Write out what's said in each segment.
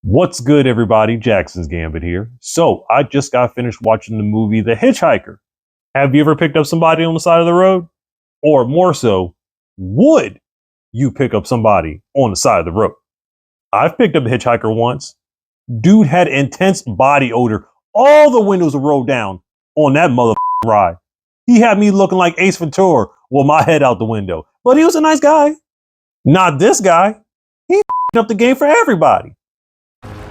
What's good, everybody? Jackson's Gambit here. So, I just got finished watching the movie The Hitch-Hiker. Have you ever picked up somebody on the side of the road? Or more so, would you pick up somebody on the side of the road? I've picked up a hitchhiker once. Dude had intense body odor. All the windows were rolled down on that ride. He had me looking like Ace Ventura with my head out the window. But he was a nice guy. Not this guy. He up the game for everybody.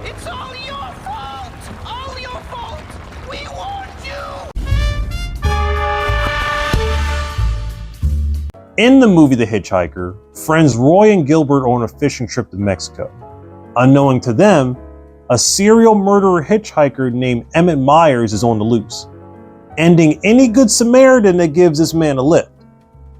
It's all your fault! All your fault! We warned you! In the movie The Hitchhiker, friends Roy and Gilbert are on a fishing trip to Mexico. Unknowing to them, a serial murderer hitchhiker named Emmett Myers is on the loose, ending any good Samaritan that gives this man a lift.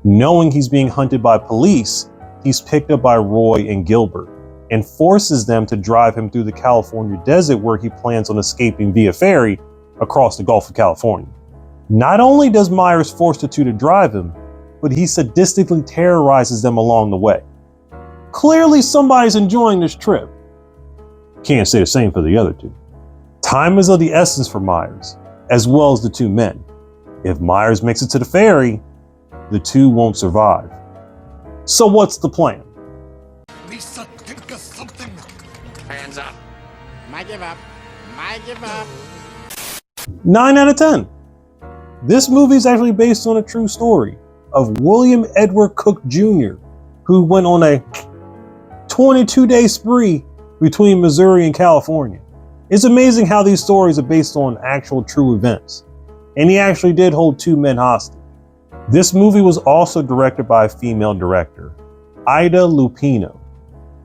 Knowing he's being hunted by police, he's picked up by Roy and Gilbert and forces them to drive him through the California desert where he plans on escaping via ferry across the Gulf of California. Not only does Myers force the two to drive him, but he sadistically terrorizes them along the way. Clearly somebody's enjoying this trip. Can't say the same for the other two. Time is of the essence for Myers, as well as the two men. If Myers makes it to the ferry, the two won't survive. So what's the plan? Lisa, think of something! Hands up. Might give up. Might give up. 9 out of 10. This movie is actually based on a true story of William Edward Cook Jr., who went on a 22-day spree between Missouri and California. It's amazing how these stories are based on actual true events. And he actually did hold two men hostage. This movie was also directed by a female director, Ida Lupino.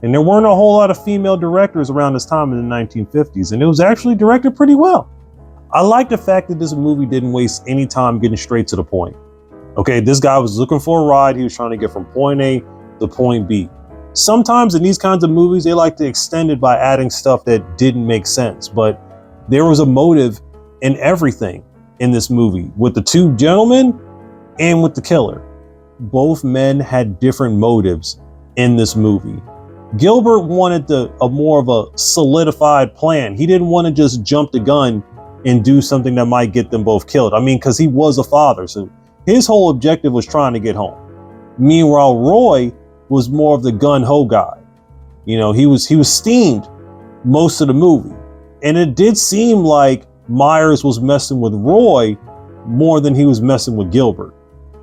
And there weren't a whole lot of female directors around this time in the 1950s, and it was actually directed pretty well. I like the fact that this movie didn't waste any time getting straight to the point. Okay, this guy was looking for a ride. He was trying to get from point A to point B. Sometimes in these kinds of movies, they like to extend it by adding stuff that didn't make sense, but there was a motive in everything in this movie with the two gentlemen and with the killer. Both men had different motives in this movie. Gilbert wanted a more of a solidified plan. He didn't want to just jump the gun and do something that might get them both killed. I mean, because he was a father, so his whole objective was trying to get home. Meanwhile, Roy was more of the gun-ho guy. You know, he was steamed most of the movie. And it did seem like Myers was messing with Roy more than he was messing with Gilbert.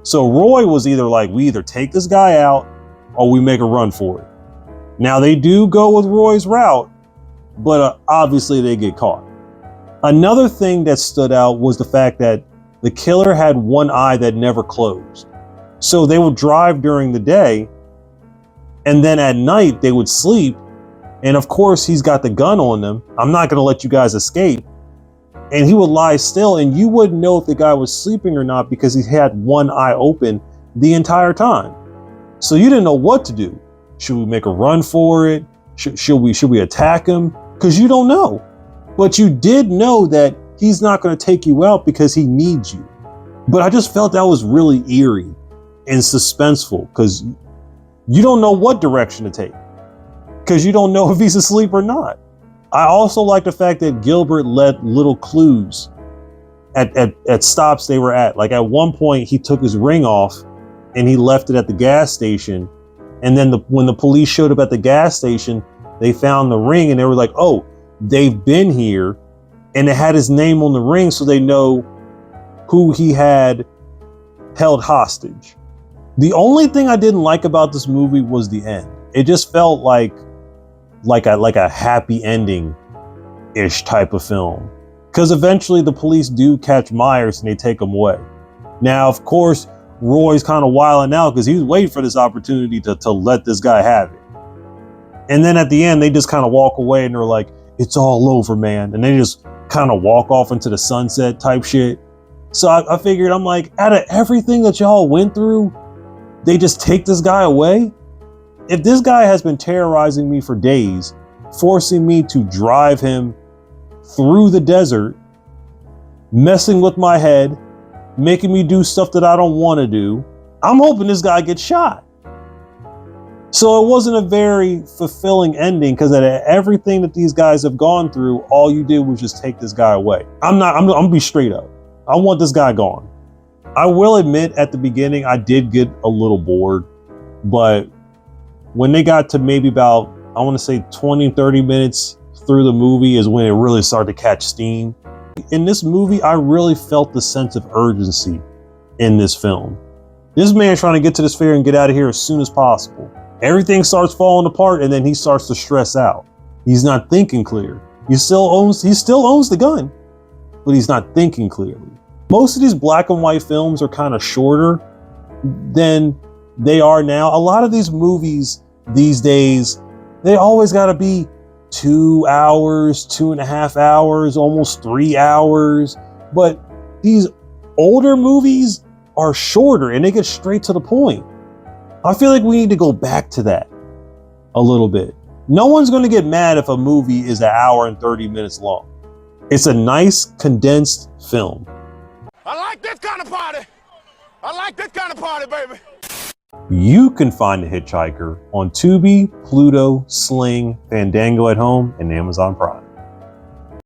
So Roy was either like, we either take this guy out or we make a run for it. Now they do go with Roy's route, but obviously they get caught. Another thing that stood out was the fact that the killer had one eye that never closed. So they would drive during the day, and then at night they would sleep. And of course he's got the gun on them. I'm not gonna let you guys escape. And he would lie still, and you wouldn't know if the guy was sleeping or not because he had one eye open the entire time. So you didn't know what to do. Should we make a run for it? Should we attack him? Because you don't know. But you did know that he's not going to take you out because he needs you. But I just felt that was really eerie and suspenseful because you don't know what direction to take. Because you don't know if he's asleep or not. I also like the fact that Gilbert left little clues at stops they were at. Like at one point he took his ring off and he left it at the gas station. And then when the police showed up at the gas station, they found the ring and they were like, oh, they've been here. And it had his name on the ring so they know who he had held hostage. The only thing I didn't like about this movie was the end. It just felt like a happy ending-ish type of film. Because eventually the police do catch Myers and they take him away. Now, of course, Roy's kind of wilding out because he was waiting for this opportunity to let this guy have it. And then at the end, they just kind of walk away and they're like, it's all over, man. And they just kind of walk off into the sunset type shit. So I figured, I'm like, out of everything that y'all went through, they just take this guy away? If this guy has been terrorizing me for days, forcing me to drive him through the desert, messing with my head, making me do stuff that I don't want to do, I'm hoping this guy gets shot. So it wasn't a very fulfilling ending because of everything that these guys have gone through, all you did was just take this guy away. I'm gonna be straight up. I want this guy gone. I will admit at the beginning, I did get a little bored, but when they got to maybe about, I want to say 20, 30 minutes through the movie is when it really started to catch steam. In this movie, I really felt the sense of urgency in this film. This man trying to get to this fair and get out of here as soon as possible. Everything starts falling apart and then he starts to stress out. He's not thinking clear. He still owns the gun, but he's not thinking clearly. Most of these black and white films are kind of shorter than they are now. A lot of these movies these days, they always got to be 2 hours, 2.5 hours, almost 3 hours. But these older movies are shorter and they get straight to the point. I feel like we need to go back to that a little bit. No one's going to get mad if a movie is 1 hour and 30 minutes long. It's a nice condensed film. I like this kind of party. I like this kind of party, baby. You can find The Hitch-Hiker on Tubi, Pluto, Sling, Fandango at Home, and Amazon Prime.